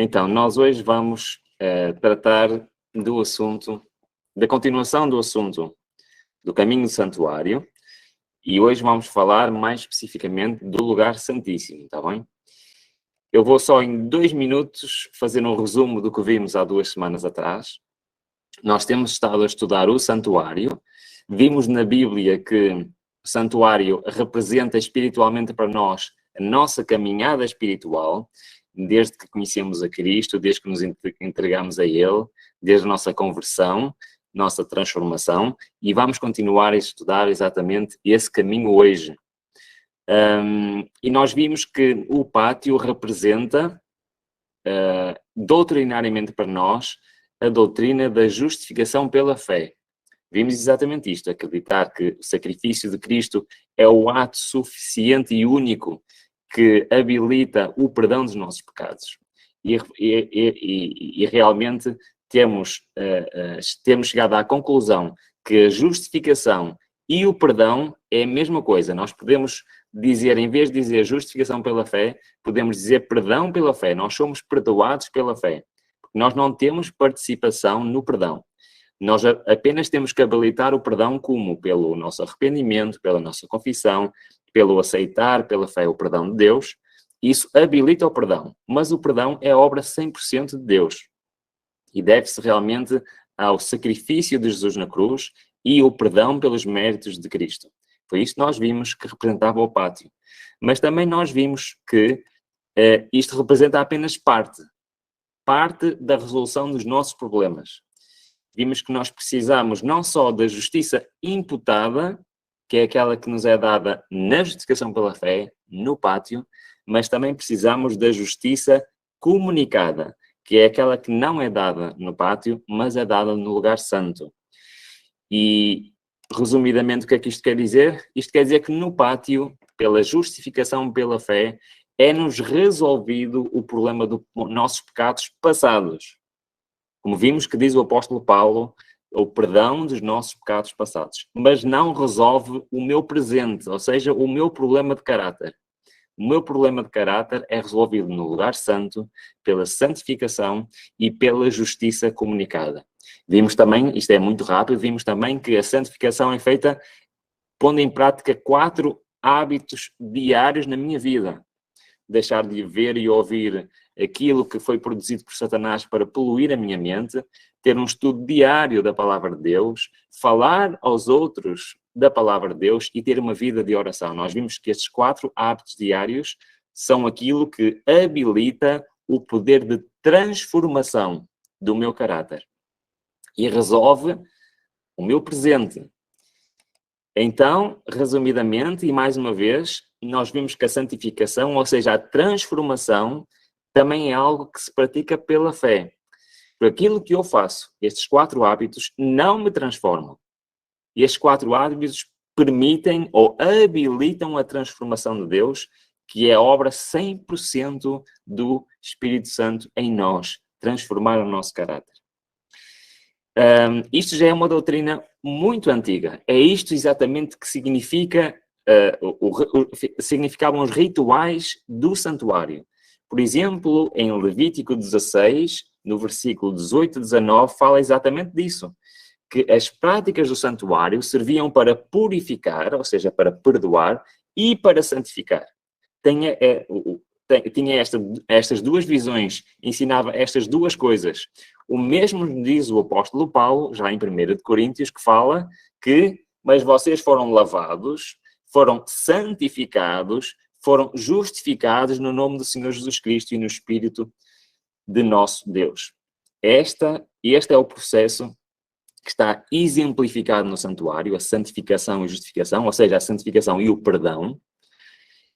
Então, nós hoje vamos tratar do assunto, da continuação do assunto do caminho do santuário, e hoje vamos falar mais especificamente do lugar santíssimo, está bem? Eu vou só em 2 minutos fazer um resumo do que vimos há 2 semanas atrás. Nós temos estado a estudar o santuário, vimos na Bíblia que o santuário representa espiritualmente para nós a nossa caminhada espiritual, desde que conhecemos a Cristo, desde que nos entregamos a Ele, desde a nossa conversão, nossa transformação, e vamos continuar a estudar exatamente esse caminho hoje. E nós vimos que o pátio representa, doutrinariamente para nós, a doutrina da justificação pela fé. Vimos exatamente isto, acreditar que o sacrifício de Cristo é o ato suficiente e único que habilita o perdão dos nossos pecados. E realmente temos chegado à conclusão que a justificação e o perdão é a mesma coisa. Nós podemos dizer, em vez de dizer justificação pela fé, podemos dizer perdão pela fé. Nós somos perdoados pela fé. Nós não temos participação no perdão. Nós apenas temos que habilitar o perdão como? Pelo nosso arrependimento, pela nossa confissão, pelo aceitar, pela fé, o perdão de Deus. Isso habilita o perdão. Mas o perdão é obra 100% de Deus. E deve-se realmente ao sacrifício de Jesus na cruz e o perdão pelos méritos de Cristo. Foi isso que nós vimos que representava o pátio. Mas também nós vimos que isto representa apenas parte da resolução dos nossos problemas. Vimos que nós precisamos não só da justiça imputada, que é aquela que nos é dada na justificação pela fé, no pátio, mas também precisamos da justiça comunicada, que é aquela que não é dada no pátio, mas é dada no lugar santo. E, resumidamente, o que é que isto quer dizer? Isto quer dizer que no pátio, pela justificação pela fé, é-nos resolvido o problema dos nossos pecados passados. Como vimos que diz o apóstolo Paulo, o perdão dos nossos pecados passados. Mas não resolve o meu presente, ou seja, o meu problema de caráter. O meu problema de caráter é resolvido no lugar santo, pela santificação e pela justiça comunicada. Vimos também, isto é muito rápido, vimos também que a santificação é feita pondo em prática 4 hábitos diários na minha vida. Deixar de ver e ouvir aquilo que foi produzido por Satanás para poluir a minha mente, ter um estudo diário da palavra de Deus, falar aos outros da palavra de Deus e ter uma vida de oração. Nós vimos que estes 4 hábitos diários são aquilo que habilita o poder de transformação do meu caráter e resolve o meu presente. Então, resumidamente, e mais uma vez, nós vimos que a santificação, ou seja, a transformação, também é algo que se pratica pela fé. Por aquilo que eu faço, estes 4 hábitos não me transformam. E estes 4 hábitos permitem ou habilitam a transformação de Deus, que é a obra 100% do Espírito Santo em nós, transformar o nosso caráter. Isto já é uma doutrina muito antiga. É isto exatamente que significa, significavam os rituais do santuário. Por exemplo, em Levítico 16, no versículo 18 e 19, fala exatamente disso. Que as práticas do santuário serviam para purificar, ou seja, para perdoar, e para santificar. Tinha estas 2 visões, ensinava estas 2 coisas. O mesmo diz o apóstolo Paulo, já em 1 Coríntios, que fala que, mas vocês foram lavados, foram santificados, foram justificados no nome do Senhor Jesus Cristo e no Espírito de nosso Deus. Este é o processo que está exemplificado no santuário, a santificação e justificação, ou seja, a santificação e o perdão,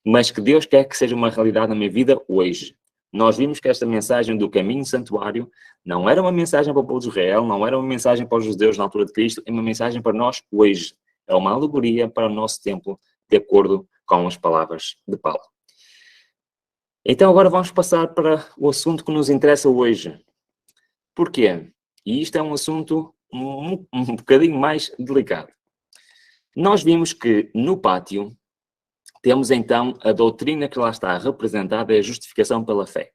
mas que Deus quer que seja uma realidade na minha vida hoje. Nós vimos que esta mensagem do caminho do santuário não era uma mensagem para o povo de Israel, não era uma mensagem para os judeus na altura de Cristo, é uma mensagem para nós hoje. É uma alegoria para o nosso tempo, de acordo com as palavras de Paulo. Então agora vamos passar para o assunto que nos interessa hoje. Porquê? E isto é um assunto um bocadinho mais delicado. Nós vimos que no pátio temos então a doutrina que lá está representada, é a justificação pela fé.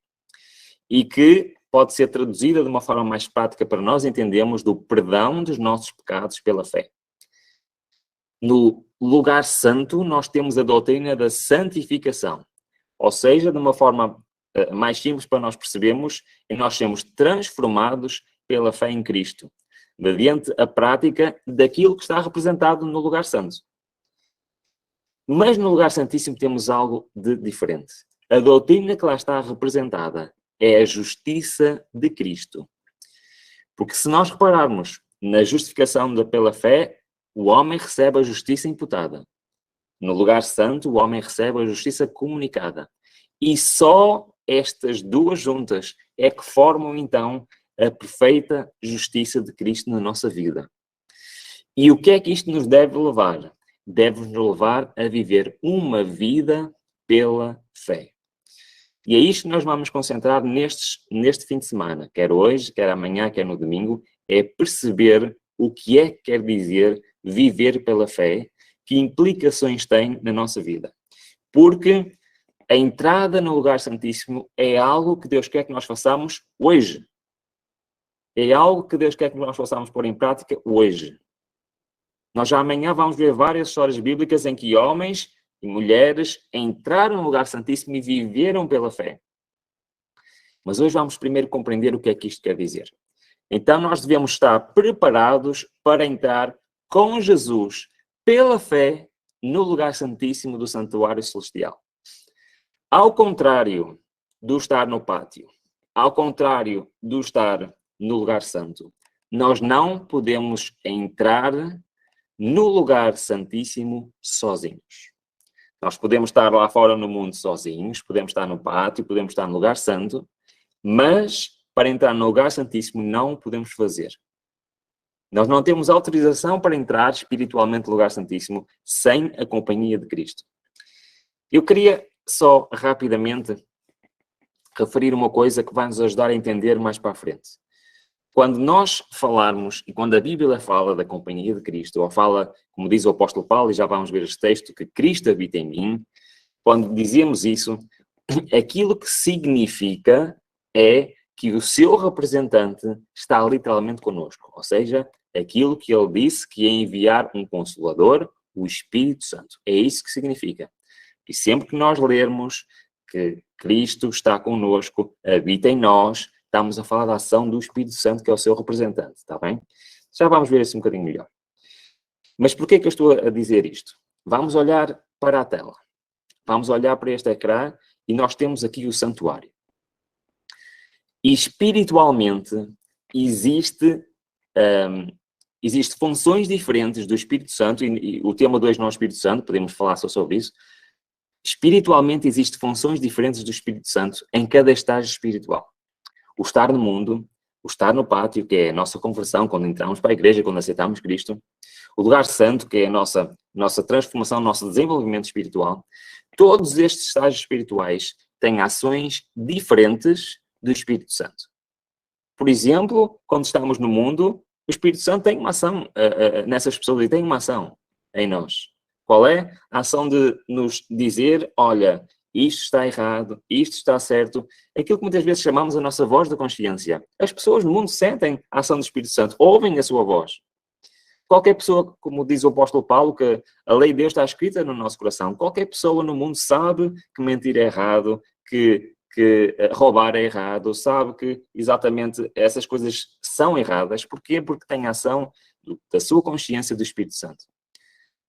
e que pode ser traduzida de uma forma mais prática para nós entendermos do perdão dos nossos pecados pela fé. No lugar santo, nós temos a doutrina da santificação. Ou seja, de uma forma mais simples para nós percebermos, nós sermos transformados pela fé em Cristo, mediante a prática daquilo que está representado no lugar santo. Mas no lugar santíssimo temos algo de diferente. A doutrina que lá está representada é a justiça de Cristo. Porque se nós repararmos na justificação pela fé, o homem recebe a justiça imputada. No lugar santo, o homem recebe a justiça comunicada. E só estas duas juntas é que formam, então, a perfeita justiça de Cristo na nossa vida. E o que é que isto nos deve levar? Deve-nos levar a viver uma vida pela fé. E é isto que nós vamos concentrar neste fim de semana, quer hoje, quer amanhã, quer no domingo, é perceber o que é que quer dizer viver pela fé, que implicações tem na nossa vida. Porque a entrada no lugar santíssimo é algo que Deus quer que nós façamos hoje. É algo que Deus quer que nós façamos pôr em prática hoje. Nós já amanhã vamos ver várias histórias bíblicas em que homens e mulheres entraram no lugar santíssimo e viveram pela fé. Mas hoje vamos primeiro compreender o que é que isto quer dizer. Então nós devemos estar preparados para entrar com Jesus pela fé no lugar santíssimo do santuário celestial. Ao contrário do estar no pátio, ao contrário do estar no lugar santo, nós não podemos entrar no lugar santíssimo sozinhos. Nós podemos estar lá fora no mundo sozinhos, podemos estar no pátio, podemos estar no lugar santo, mas para entrar no lugar santíssimo não podemos fazer. Nós não temos autorização para entrar espiritualmente no lugar santíssimo sem a companhia de Cristo. Eu queria só rapidamente referir uma coisa que vai nos ajudar a entender mais para a frente. Quando nós falarmos, e quando a Bíblia fala da companhia de Cristo, ou fala, como diz o apóstolo Paulo, e já vamos ver este texto, que Cristo habita em mim, quando dizemos isso, aquilo que significa é que o seu representante está literalmente connosco. Ou seja, aquilo que ele disse que ia enviar um Consolador, o Espírito Santo. É isso que significa. E sempre que nós lermos que Cristo está connosco, habita em nós, estamos a falar da ação do Espírito Santo, que é o seu representante, está bem? Já vamos ver isso um bocadinho melhor. Mas porquê que eu estou a dizer isto? Vamos olhar para a tela. Vamos olhar para este ecrã e nós temos aqui o santuário. E espiritualmente existe funções diferentes do Espírito Santo, e o tema 2 não é o Espírito Santo, podemos falar só sobre isso. Espiritualmente existem funções diferentes do Espírito Santo em cada estágio espiritual. O estar no mundo, o estar no pátio, que é a nossa conversão, quando entramos para a igreja, quando aceitamos Cristo. O lugar santo, que é a nossa transformação, o nosso desenvolvimento espiritual. Todos estes estágios espirituais têm ações diferentes do Espírito Santo. Por exemplo, quando estamos no mundo, o Espírito Santo tem uma ação nessas pessoas e tem uma ação em nós. Qual é? A ação de nos dizer, olha, isto está errado, isto está certo. Aquilo que muitas vezes chamamos a nossa voz da consciência. As pessoas no mundo sentem a ação do Espírito Santo, ouvem a sua voz. Qualquer pessoa, como diz o apóstolo Paulo, que a lei de Deus está escrita no nosso coração. Qualquer pessoa no mundo sabe que mentir é errado, que roubar é errado, sabe que exatamente essas coisas são erradas. Porquê? Porque tem a ação da sua consciência do Espírito Santo.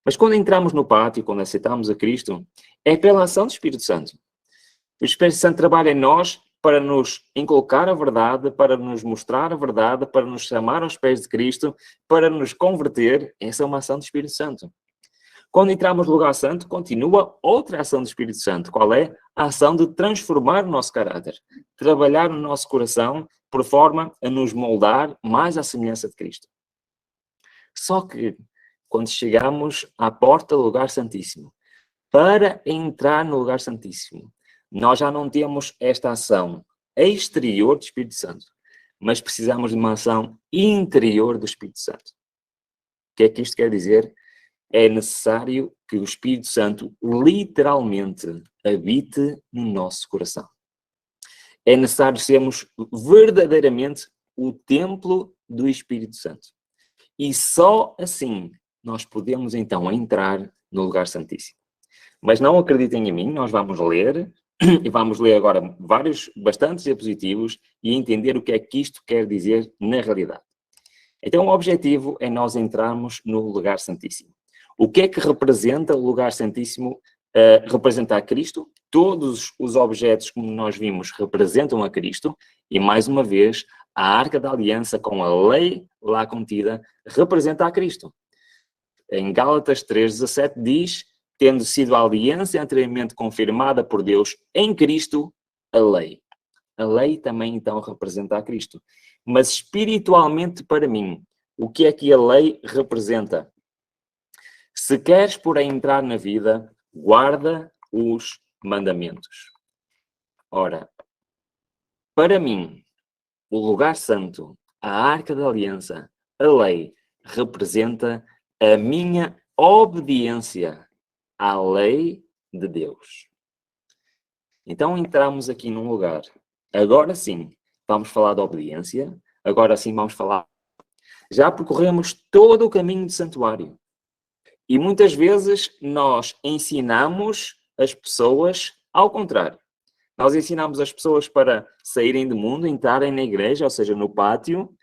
Mas quando entramos no pátio, quando aceitamos a Cristo, é pela ação do Espírito Santo. O Espírito Santo trabalha em nós para nos inculcar a verdade, para nos mostrar a verdade, para nos chamar aos pés de Cristo, para nos converter. Essa é uma ação do Espírito Santo. Quando entramos no lugar santo, continua outra ação do Espírito Santo. Qual é? A ação de transformar o nosso caráter. Trabalhar no nosso coração, por forma a nos moldar mais à semelhança de Cristo. Só que, quando chegamos à porta do lugar santíssimo, para entrar no lugar santíssimo, nós já não temos esta ação exterior do Espírito Santo, mas precisamos de uma ação interior do Espírito Santo. O que é que isto quer dizer? É necessário que o Espírito Santo literalmente habite no nosso coração. é necessário sermos verdadeiramente o templo do Espírito Santo. E só assim nós podemos então entrar no lugar santíssimo. Mas não acreditem em mim, nós vamos ler, e vamos ler agora bastantes diapositivos e entender o que é que isto quer dizer na realidade. Então o objetivo é nós entrarmos no lugar santíssimo. O que é que representa o lugar santíssimo? Representa a Cristo. Todos os objetos, como nós vimos, representam a Cristo. E mais uma vez, a Arca da Aliança, com a lei lá contida, representa a Cristo. Em Gálatas 3,17 diz: tendo sido a aliança anteriormente confirmada por Deus em Cristo, a lei. A lei também então representa a Cristo. Mas espiritualmente para mim, o que é que a lei representa? Se queres, porém, entrar na vida, guarda os mandamentos. Ora, para mim, o lugar santo, a Arca da Aliança, a lei, representa a minha obediência à lei de Deus. Então entramos aqui num lugar. Agora sim, vamos falar de obediência. Agora sim vamos falar. Já percorremos todo o caminho do santuário. E muitas vezes nós ensinamos as pessoas ao contrário. Nós ensinamos as pessoas para saírem do mundo, entrarem na igreja, ou seja, no pátio,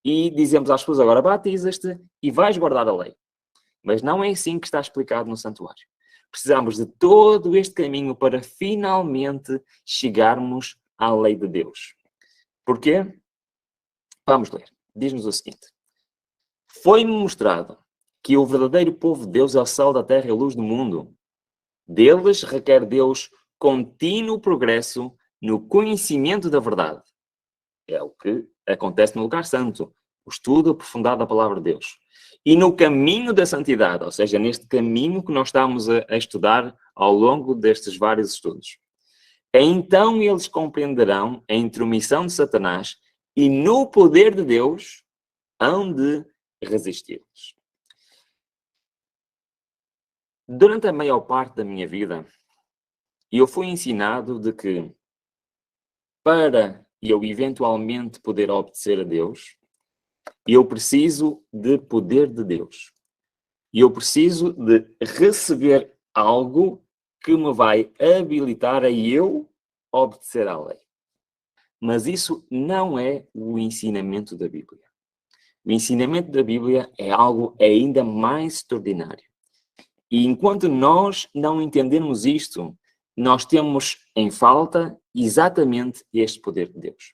e dizemos às pessoas: agora batizas-te e vais guardar a lei. Mas não é assim que está explicado no santuário. Precisamos de todo este caminho para finalmente chegarmos à lei de Deus. Porquê? Vamos ler. Diz-nos o seguinte: foi-me mostrado que o verdadeiro povo de Deus é o sal da terra e a luz do mundo. Deles requer Deus contínuo progresso no conhecimento da verdade. É o que acontece no lugar santo, o estudo aprofundado da palavra de Deus. E no caminho da santidade, ou seja, neste caminho que nós estamos a estudar ao longo destes vários estudos. Então eles compreenderão a intromissão de Satanás e no poder de Deus hão de resisti-los. Durante a maior parte da minha vida, eu fui ensinado de que para eu eventualmente poder obedecer a Deus, eu preciso de poder de Deus. E eu preciso de receber algo que me vai habilitar a eu obedecer à lei. Mas isso não é o ensinamento da Bíblia. O ensinamento da Bíblia é algo ainda mais extraordinário. E enquanto nós não entendermos isto, nós temos em falta exatamente este poder de Deus.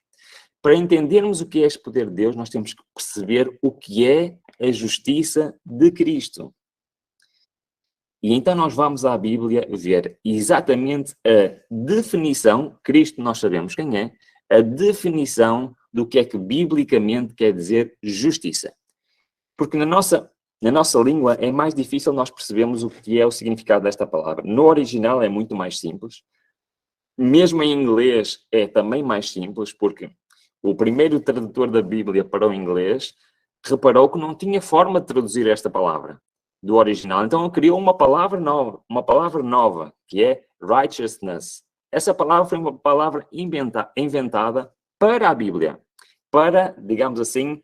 Para entendermos o que é este poder de Deus, nós temos que perceber o que é a justiça de Cristo. E então nós vamos à Bíblia ver exatamente a definição, Cristo nós sabemos quem é, a definição do que é que biblicamente quer dizer justiça. Porque na nossa língua é mais difícil nós percebermos o que é o significado desta palavra. No original é muito mais simples. Mesmo em inglês é também mais simples, porque o primeiro tradutor da Bíblia para o inglês reparou que não tinha forma de traduzir esta palavra do original. Então ele criou uma palavra nova, que é righteousness. Essa palavra foi uma palavra inventada para a Bíblia, para, digamos assim,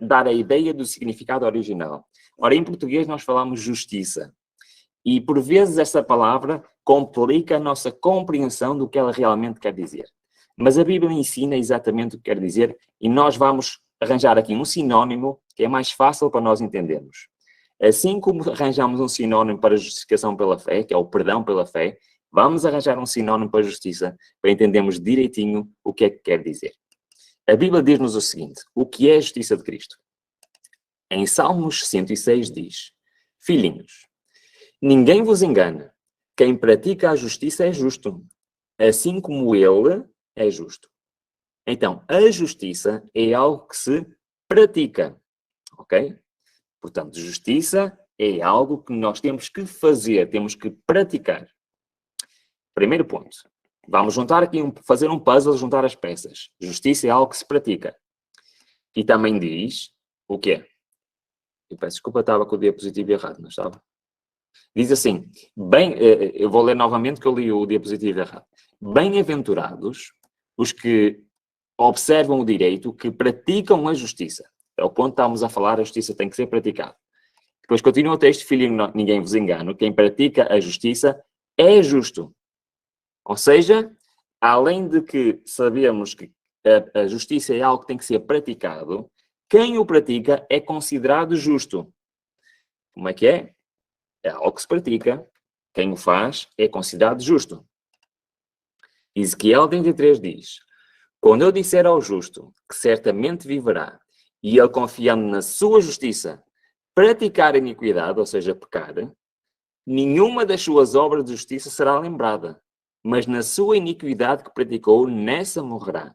dar a ideia do significado original. Ora, em português nós falamos justiça. E por vezes essa palavra complica a nossa compreensão do que ela realmente quer dizer. Mas a Bíblia ensina exatamente o que quer dizer e nós vamos arranjar aqui um sinónimo que é mais fácil para nós entendermos. Assim como arranjamos um sinónimo para a justificação pela fé, que é o perdão pela fé, vamos arranjar um sinónimo para a justiça para entendermos direitinho o que é que quer dizer. A Bíblia diz-nos o seguinte: o que é a justiça de Cristo? Em Salmos 106 diz: filhinhos, ninguém vos engana, quem pratica a justiça é justo, assim como ele é justo. Então, a justiça é algo que se pratica, ok? Portanto, justiça é algo que nós temos que fazer, temos que praticar. Primeiro ponto. Vamos juntar aqui, fazer um puzzle, juntar as peças. Justiça é algo que se pratica. E também diz o quê? Eu peço desculpa, estava com o diapositivo errado, não estava? Diz assim, eu vou ler novamente que eu li o diapositivo errado. Bem-aventurados os que observam o direito, que praticam a justiça. É o ponto que estamos a falar, a justiça tem que ser praticada. Depois continua o texto, filho, ninguém vos engane, quem pratica a justiça é justo. Ou seja, além de que sabemos que a justiça é algo que tem que ser praticado, quem o pratica é considerado justo. Como é que é? É algo que se pratica. Quem o faz é considerado justo. Ezequiel 33 diz: quando eu disser ao justo que certamente viverá, e ele confiando na sua justiça, praticar a iniquidade, ou seja, pecar, nenhuma das suas obras de justiça será lembrada, mas na sua iniquidade que praticou, nessa morrerá.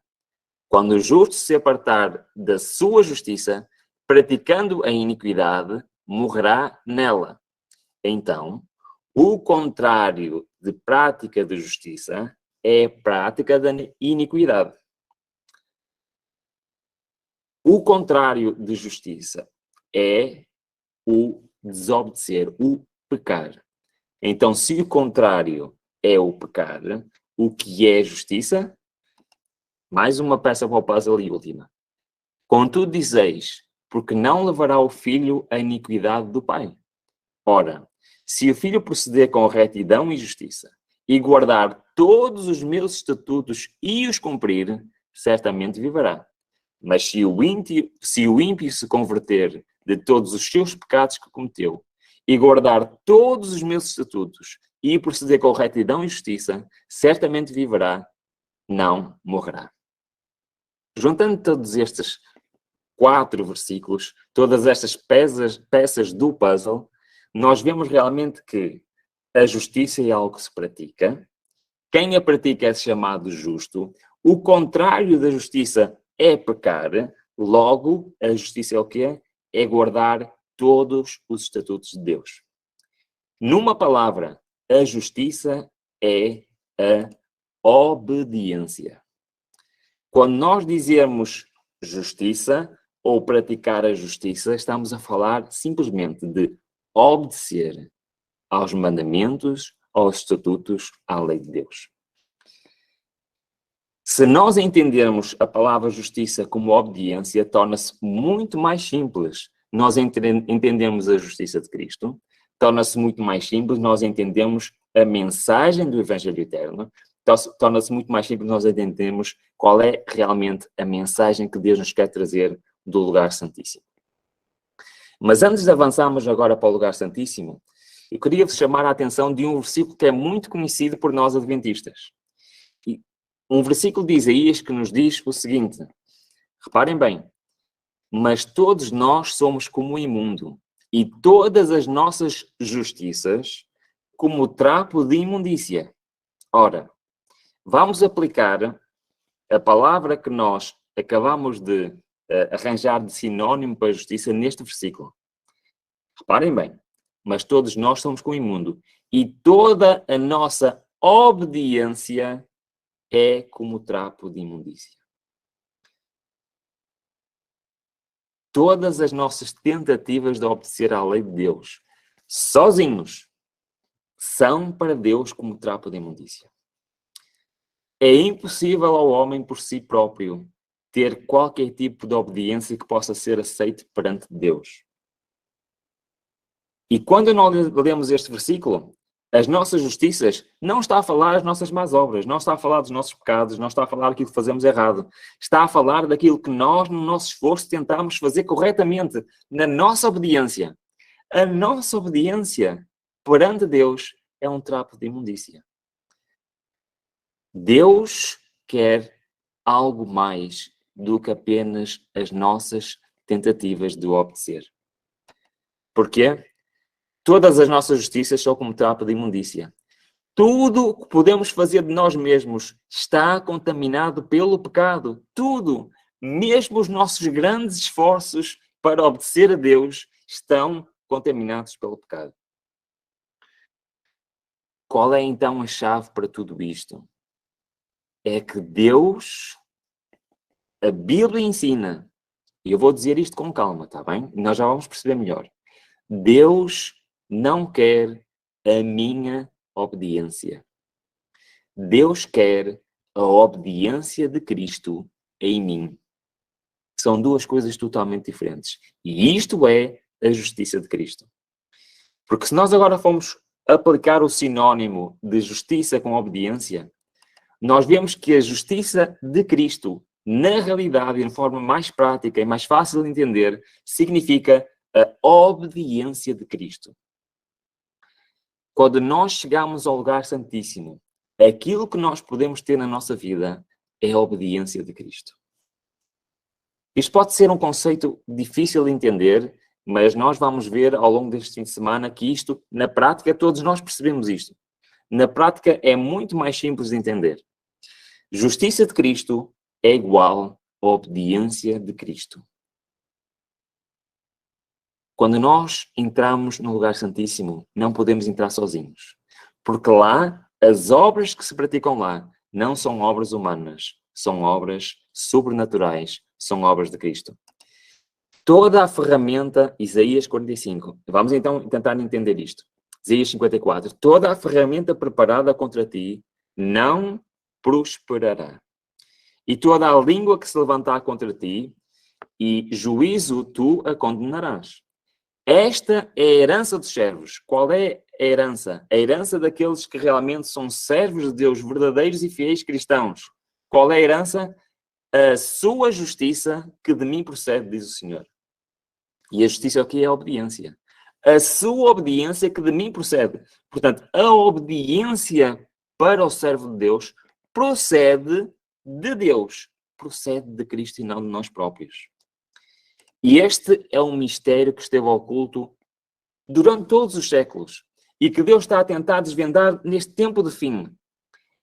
Quando o justo se apartar da sua justiça, praticando a iniquidade, morrerá nela. Então, o contrário de prática de justiça é prática da iniquidade. O contrário de justiça é o desobedecer, o pecar. Então, se o contrário é o pecar, o que é justiça? Mais uma peça para o puzzle e última. Contudo dizeis, porque não levará o filho a iniquidade do pai? Ora, se o filho proceder com retidão e justiça, e guardar todos os meus estatutos e os cumprir, certamente viverá. Mas se o ímpio se converter de todos os seus pecados que cometeu, e guardar todos os meus estatutos, e proceder com retidão e justiça, certamente viverá, não morrerá. Juntando todos estes 4 versículos, todas estas peças do puzzle, nós vemos realmente que a justiça é algo que se pratica, quem a pratica é chamado justo, o contrário da justiça é pecar, logo a justiça é o quê? É guardar todos os estatutos de Deus. Numa palavra, a justiça é a obediência. Quando nós dizemos justiça ou praticar a justiça, estamos a falar simplesmente de obedecer aos mandamentos, aos estatutos, à lei de Deus. Se nós entendermos a palavra justiça como obediência, torna-se muito mais simples. Nós entendemos a justiça de Cristo, torna-se muito mais simples, nós entendemos a mensagem do Evangelho Eterno, torna-se muito mais simples nós entendemos qual é realmente a mensagem que Deus nos quer trazer do lugar santíssimo. Mas antes de avançarmos agora para o lugar santíssimo, eu queria vos chamar a atenção de um versículo que é muito conhecido por nós adventistas. Um versículo de Isaías que nos diz o seguinte, reparem bem, mas todos nós somos como o imundo, e todas as nossas justiças como o trapo de imundícia. Ora, vamos aplicar a palavra que nós acabamos de arranjar de sinónimo para a justiça neste versículo. Reparem bem, mas todos nós somos como o imundo, e toda a nossa obediência é como o trapo de imundícia. Todas as nossas tentativas de obedecer à lei de Deus, sozinhos, são para Deus como o trapo de imundícia. É impossível ao homem por si próprio ter qualquer tipo de obediência que possa ser aceite perante Deus. E quando nós lemos este versículo, as nossas justiças não está a falar das nossas más obras, não está a falar dos nossos pecados, não está a falar daquilo que fazemos errado. Está a falar daquilo que nós, no nosso esforço, tentamos fazer corretamente, na nossa obediência. A nossa obediência perante Deus é um trapo de imundícia. Deus quer algo mais do que apenas as nossas tentativas de obedecer. Porquê? Todas as nossas justiças são como trapo de imundícia. Tudo o que podemos fazer de nós mesmos está contaminado pelo pecado. Tudo. Mesmo os nossos grandes esforços para obedecer a Deus estão contaminados pelo pecado. Qual é então a chave para tudo isto? É que Deus, a Bíblia ensina, e eu vou dizer isto com calma, está bem? Nós já vamos perceber melhor. Deus não quer a minha obediência. Deus quer a obediência de Cristo em mim. São duas coisas totalmente diferentes. E isto é a justiça de Cristo. Porque se nós agora formos aplicar o sinónimo de justiça com obediência, nós vemos que a justiça de Cristo, na realidade, de forma mais prática e mais fácil de entender, significa a obediência de Cristo. Quando nós chegamos ao lugar santíssimo, aquilo que nós podemos ter na nossa vida é a obediência de Cristo. Isto pode ser um conceito difícil de entender, mas nós vamos ver ao longo deste fim de semana que isto, na prática, todos nós percebemos isto. Na prática, é muito mais simples de entender. Justiça de Cristo é igual à obediência de Cristo. Quando nós entramos no lugar santíssimo, não podemos entrar sozinhos. Porque lá, as obras que se praticam lá não são obras humanas, são obras sobrenaturais, são obras de Cristo. Toda a ferramenta, Isaías 45, vamos então tentar entender isto. Isaías 54, toda a ferramenta preparada contra ti não prosperará. E toda a língua que se levantar contra ti, e juízo tu a condenarás. Esta é a herança dos servos. Qual é a herança? A herança daqueles que realmente são servos de Deus, verdadeiros e fiéis cristãos. Qual é a herança? A sua justiça que de mim procede, diz o Senhor. E a justiça é o que é a obediência. A sua obediência que de mim procede. Portanto, a obediência para o servo de Deus procede de Deus. Procede de Cristo e não de nós próprios. E este é um mistério que esteve oculto durante todos os séculos e que Deus está a tentar desvendar neste tempo de fim.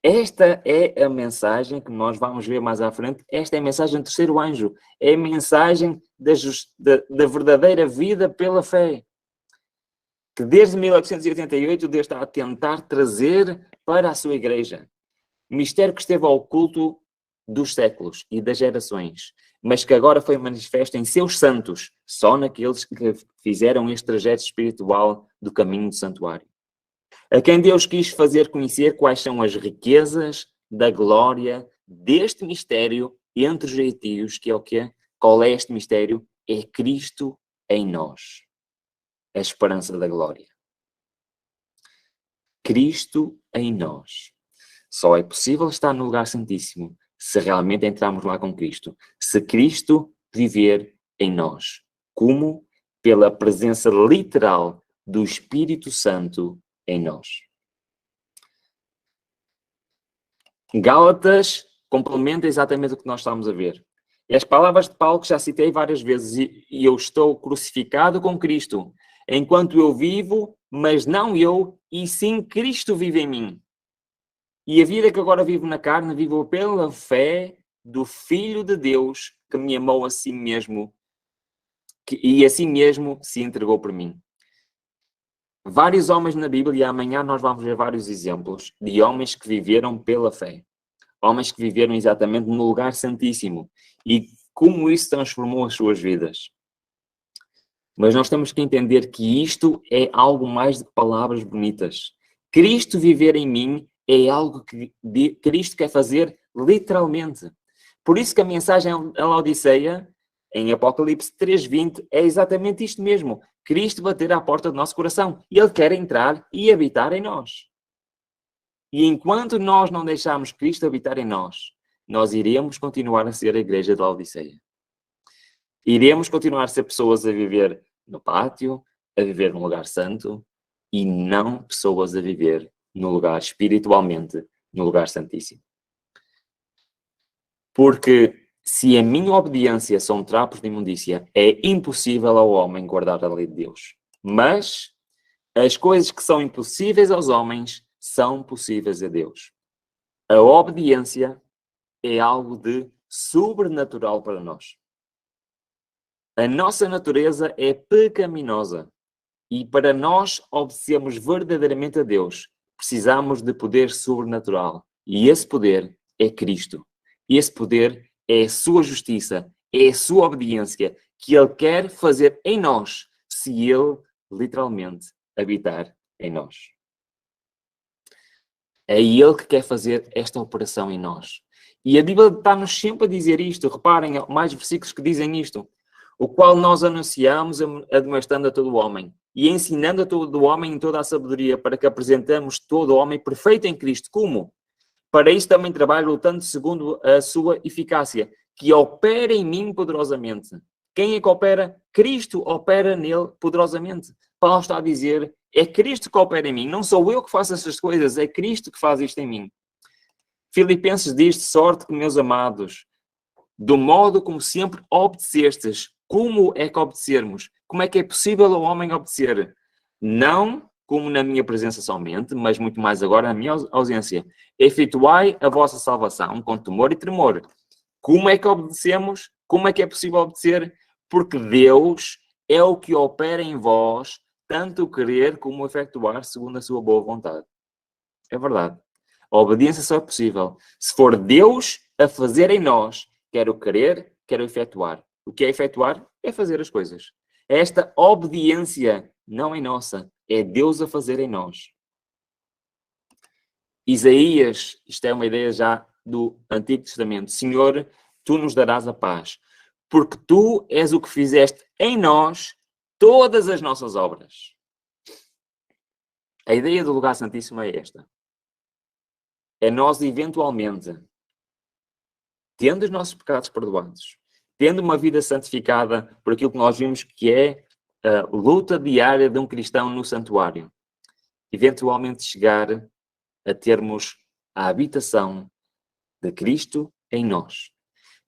Esta é a mensagem que nós vamos ver mais à frente. Esta é a mensagem do terceiro anjo. É a mensagem da verdadeira vida pela fé. Que desde 1888 Deus está a tentar trazer para a sua igreja. Mistério que esteve oculto dos séculos e das gerações, mas que agora foi manifesto em seus santos, só naqueles que fizeram este trajeto espiritual do caminho do santuário. A quem Deus quis fazer conhecer quais são as riquezas da glória deste mistério entre os gentios, que é o quê? Qual é este mistério? É Cristo em nós. A esperança da glória. Cristo em nós. Só é possível estar no lugar santíssimo se realmente entrarmos lá com Cristo. Se Cristo viver em nós. Como? Pela presença literal do Espírito Santo em nós. Gálatas complementa exatamente o que nós estamos a ver. E as palavras de Paulo que já citei várias vezes. E eu estou crucificado com Cristo. Enquanto eu vivo, mas não eu, e sim Cristo vive em mim. E a vida que agora vivo na carne, vivo pela fé do Filho de Deus que me amou a si mesmo e a si mesmo se entregou por mim. Vários homens na Bíblia, e amanhã nós vamos ver vários exemplos de homens que viveram pela fé. Homens que viveram exatamente no lugar santíssimo. E como isso transformou as suas vidas. Mas nós temos que entender que isto é algo mais do que palavras bonitas. Cristo viver em mim é algo que Cristo quer fazer literalmente. Por isso que a mensagem à Laodiceia, em Apocalipse 3:20, é exatamente isto mesmo. Cristo bater à porta do nosso coração. E Ele quer entrar e habitar em nós. E enquanto nós não deixarmos Cristo habitar em nós, nós iremos continuar a ser a igreja de Laodiceia. Iremos continuar a ser pessoas a viver no pátio, a viver num lugar santo, e não pessoas a viver no lugar espiritualmente, no lugar santíssimo. Porque se a minha obediência são trapos de imundícia, é impossível ao homem guardar a lei de Deus. Mas as coisas que são impossíveis aos homens são possíveis a Deus. A obediência é algo de sobrenatural para nós. A nossa natureza é pecaminosa. E para nós obedecermos verdadeiramente a Deus, precisamos de poder sobrenatural. E esse poder é Cristo. Esse poder é a sua justiça, é a sua obediência, que Ele quer fazer em nós, se Ele literalmente habitar em nós. É Ele que quer fazer esta operação em nós. E a Bíblia está-nos sempre a dizer isto. Reparem, há mais versículos que dizem isto. O qual nós anunciamos, admoestando a todo o homem e ensinando a todo o homem em toda a sabedoria, para que apresentamos todo o homem perfeito em Cristo. Como? Para isso também trabalho, lutando segundo a sua eficácia, que opera em mim poderosamente. Quem é que opera? Cristo opera nele poderosamente. Paulo está a dizer, é Cristo que opera em mim. Não sou eu que faço essas coisas, é Cristo que faz isto em mim. Filipenses diz, de sorte que, meus amados, do modo como sempre obedecestes. Como é que obedecermos? Como é que é possível ao homem obedecer? Não como na minha presença somente, mas muito mais agora na minha ausência. Efetuai a vossa salvação com temor e tremor. Como é que obedecemos? Como é que é possível obedecer? Porque Deus é o que opera em vós, tanto o querer como o efetuar segundo a sua boa vontade. É verdade. A obediência só é possível se for Deus a fazer em nós, quer o querer, quer o efetuar. O que é efetuar? É fazer as coisas. Esta obediência não é nossa, é Deus a fazer em nós. Isaías, isto é uma ideia já do Antigo Testamento. Senhor, tu nos darás a paz, porque tu és o que fizeste em nós todas as nossas obras. A ideia do lugar santíssimo é esta. É nós, eventualmente, tendo os nossos pecados perdoados, tendo uma vida santificada por aquilo que nós vimos que é a luta diária de um cristão no santuário, eventualmente chegar a termos a habitação de Cristo em nós,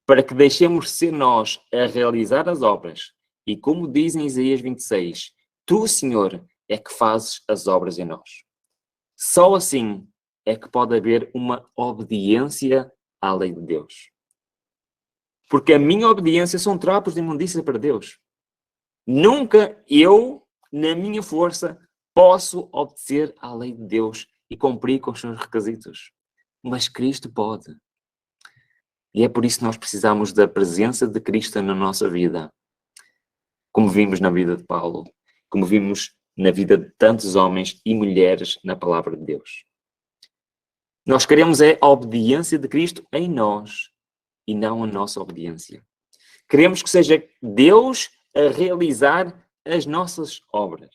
para que deixemos ser nós a realizar as obras. E como diz em Isaías 26, tu, Senhor, é que fazes as obras em nós. Só assim é que pode haver uma obediência à lei de Deus. Porque a minha obediência são trapos de imundícia para Deus. Nunca eu, na minha força, posso obedecer à lei de Deus e cumprir com os seus requisitos. Mas Cristo pode. E é por isso que nós precisamos da presença de Cristo na nossa vida. Como vimos na vida de Paulo, como vimos na vida de tantos homens e mulheres na palavra de Deus. Nós queremos a obediência de Cristo em nós e não a nossa obediência. Queremos que seja Deus a realizar as nossas obras.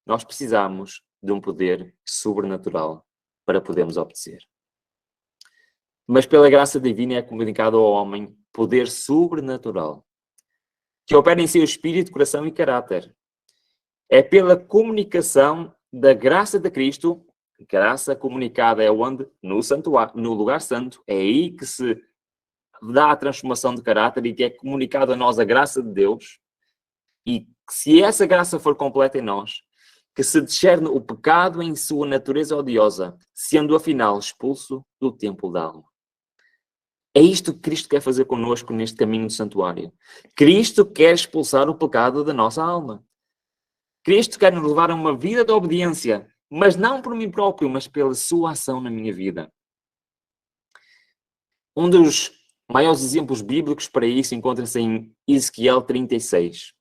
Nós precisamos de um poder sobrenatural para podermos obedecer. Mas pela graça divina é comunicado ao homem poder sobrenatural, que opera em seu espírito, coração e caráter. É pela comunicação da graça de Cristo, graça comunicada é onde? No santuário, no lugar santo, é aí que se dá a transformação de caráter e que é comunicado a nós a graça de Deus. E se essa graça for completa em nós, que se discerne o pecado em sua natureza odiosa, sendo afinal expulso do templo da alma. É isto que Cristo quer fazer connosco neste caminho do santuário. Cristo quer expulsar o pecado da nossa alma. Cristo quer nos levar a uma vida de obediência, mas não por mim próprio, mas pela sua ação na minha vida. Um dos maiores exemplos bíblicos para isso encontra-se em Ezequiel 36.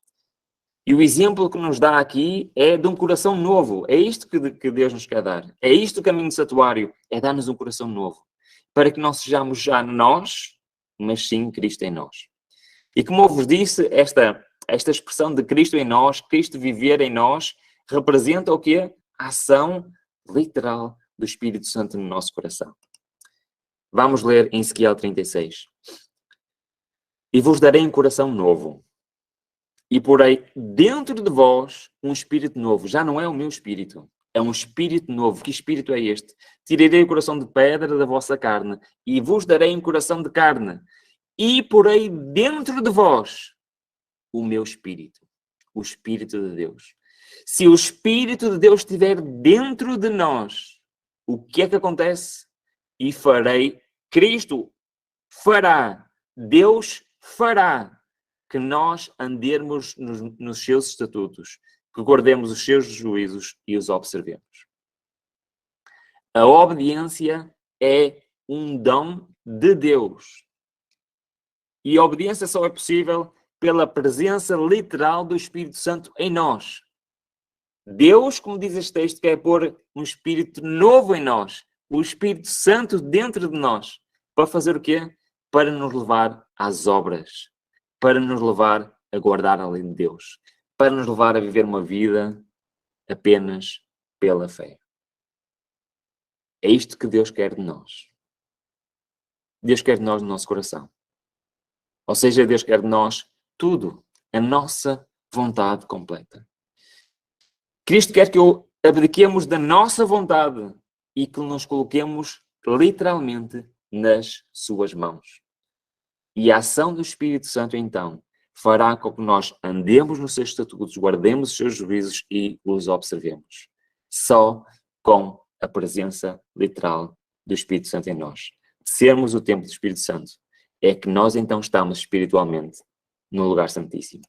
E o exemplo que nos dá aqui é de um coração novo. É isto que Deus nos quer dar. É isto o caminho do santuário. É dar-nos um coração novo. Para que não sejamos já nós, mas sim Cristo em nós. E como eu vos disse, esta expressão de Cristo em nós, Cristo viver em nós, representa o quê? A ação literal do Espírito Santo no nosso coração. Vamos ler em Ezequiel 36. E vos darei um coração novo. E porei dentro de vós um espírito novo. Já não é o meu espírito. É um espírito novo. Que espírito é este? Tirarei o coração de pedra da vossa carne e vos darei um coração de carne. E porei dentro de vós o meu espírito. O Espírito de Deus. Se o Espírito de Deus estiver dentro de nós, o que é que acontece? E farei, Cristo fará, Deus fará que nós andemos nos seus estatutos, que guardemos os seus juízos e os observemos. A obediência é um dom de Deus. E a obediência só é possível pela presença literal do Espírito Santo em nós. Deus, como diz este texto, quer pôr um espírito novo em nós, o Espírito Santo dentro de nós, para fazer o quê? Para nos levar às obras, para nos levar a guardar a lei de Deus, para nos levar a viver uma vida apenas pela fé. É isto que Deus quer de nós. Deus quer de nós no nosso coração. Ou seja, Deus quer de nós tudo, a nossa vontade completa. Cristo quer que abdiquemos da nossa vontade e que nos coloquemos literalmente nas suas mãos. E a ação do Espírito Santo, então, fará com que nós andemos nos seus estatutos, guardemos os seus juízos e os observemos. Só com a presença literal do Espírito Santo em nós. Sermos o templo do Espírito Santo é que nós então estamos espiritualmente no lugar santíssimo.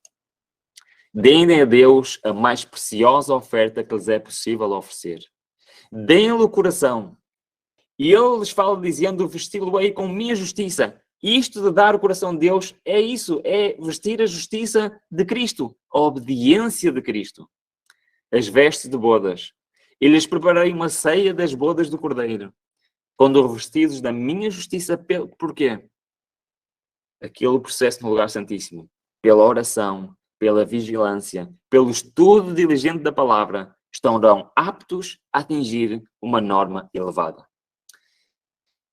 Deem a Deus a mais preciosa oferta que lhes é possível oferecer. Deem-lhe o coração. E ele lhes fala dizendo, vesti-lo-ei com minha justiça. Isto de dar o coração de Deus é isso, é vestir a justiça de Cristo, a obediência de Cristo. As vestes de bodas. E lhes preparei uma ceia das bodas do Cordeiro, quando revestidos da minha justiça. Porquê? Aquele processo no lugar santíssimo, pela oração, pela vigilância, pelo estudo diligente da palavra, estarão aptos a atingir uma norma elevada.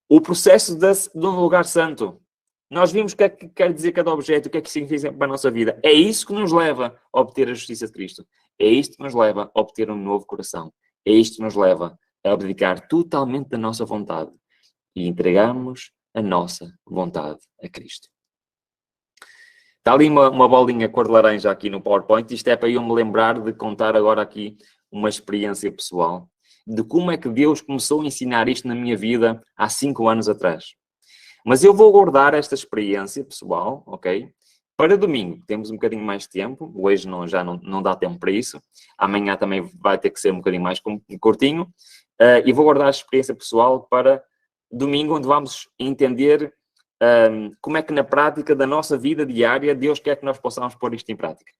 O processo de um lugar santo. Nós vimos o que é que quer dizer cada objeto, o que é que significa para a nossa vida. É isso que nos leva a obter a justiça de Cristo. É isto que nos leva a obter um novo coração. É isto que nos leva a abdicar totalmente da nossa vontade e entregarmos a nossa vontade a Cristo. Está ali uma bolinha cor de laranja aqui no PowerPoint. Isto é para eu me lembrar de contar agora aqui uma experiência pessoal de como é que Deus começou a ensinar isto na minha vida há 5 anos atrás. Mas eu vou guardar esta experiência pessoal, ok? Para domingo. Temos um bocadinho mais de tempo. Hoje já não dá tempo para isso. Amanhã também vai ter que ser um bocadinho mais curtinho. E vou guardar a experiência pessoal para domingo, onde vamos entender como é que na prática da nossa vida diária Deus quer que nós possamos pôr isto em prática.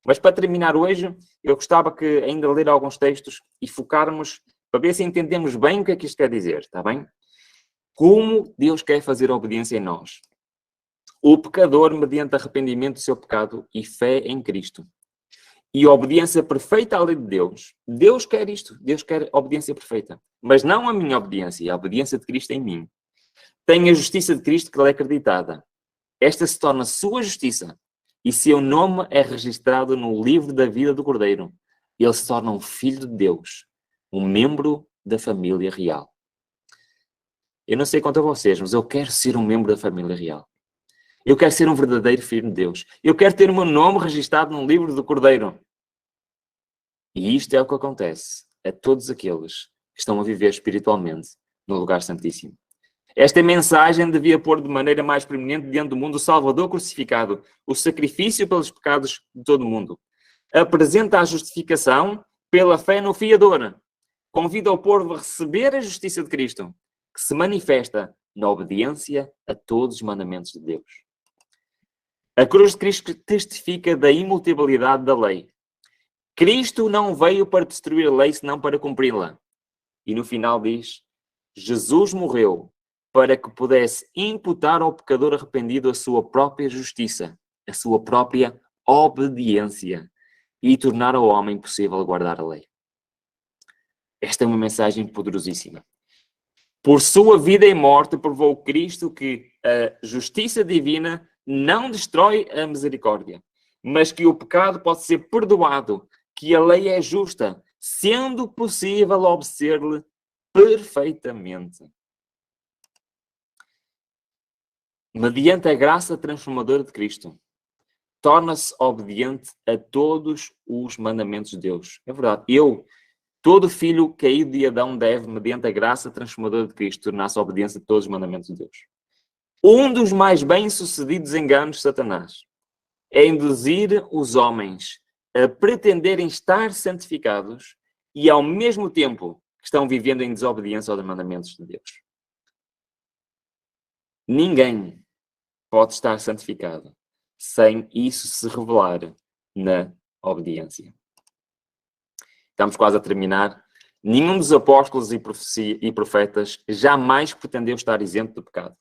Mas para terminar hoje, eu gostava que ainda ler alguns textos e focarmos para ver se entendemos bem o que é que isto quer dizer, está bem? Como Deus quer fazer a obediência em nós. O pecador, mediante arrependimento do seu pecado e fé em Cristo. E a obediência perfeita à lei de Deus. Deus quer isto. Deus quer obediência perfeita. Mas não a minha obediência, a obediência de Cristo em mim. Tem a justiça de Cristo que lhe é acreditada. Esta se torna sua justiça. E seu nome é registrado no livro da vida do Cordeiro. Ele se torna um filho de Deus. Um membro da família real. Eu não sei quanto a vocês, mas eu quero ser um membro da família real. Eu quero ser um verdadeiro filho de Deus. Eu quero ter o meu nome registado num livro do Cordeiro. E isto é o que acontece a todos aqueles que estão a viver espiritualmente no lugar santíssimo. Esta mensagem devia pôr de maneira mais preeminente diante do mundo o Salvador crucificado, o sacrifício pelos pecados de todo o mundo. Apresenta a justificação pela fé no fiador. Convida o povo a receber a justiça de Cristo, que se manifesta na obediência a todos os mandamentos de Deus. A cruz de Cristo testifica da imutabilidade da lei. Cristo não veio para destruir a lei, senão para cumpri-la. E no final diz, Jesus morreu para que pudesse imputar ao pecador arrependido a sua própria justiça, a sua própria obediência e tornar ao homem possível guardar a lei. Esta é uma mensagem poderosíssima. Por sua vida e morte provou Cristo que a justiça divina não destrói a misericórdia, mas que o pecado pode ser perdoado, que a lei é justa, sendo possível obedecer-lhe perfeitamente. Mediante a graça transformadora de Cristo, torna-se obediente a todos os mandamentos de Deus. É verdade. Todo filho caído de Adão deve, mediante a graça transformadora de Cristo, tornar-se obediente a todos os mandamentos de Deus. Um dos mais bem-sucedidos enganos de Satanás é induzir os homens a pretenderem estar santificados e, ao mesmo tempo, estão vivendo em desobediência aos mandamentos de Deus. Ninguém pode estar santificado sem isso se revelar na obediência. estamos quase a terminar. Nenhum dos apóstolos e profetas jamais pretendeu estar isento do pecado.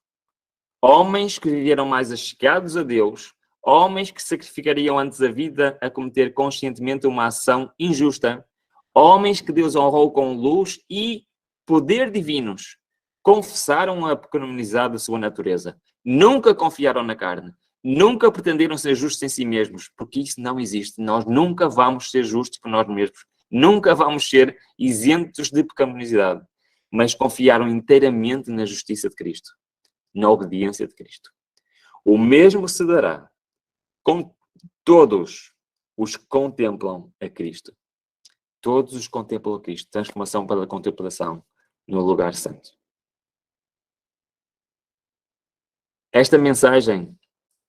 Homens que viveram mais achegados a Deus, homens que sacrificariam antes a vida a cometer conscientemente uma ação injusta, homens que Deus honrou com luz e poder divinos, confessaram a pecaminosidade da sua natureza. Nunca confiaram na carne. Nunca pretenderam ser justos em si mesmos, porque isso não existe. Nós nunca vamos ser justos por nós mesmos. Nunca vamos ser isentos de pecaminosidade. Mas confiaram inteiramente na justiça de Cristo, na obediência de Cristo. O mesmo se dará com todos os que contemplam a Cristo. Todos os que contemplam a Cristo. Transformação pela contemplação no lugar santo. Esta mensagem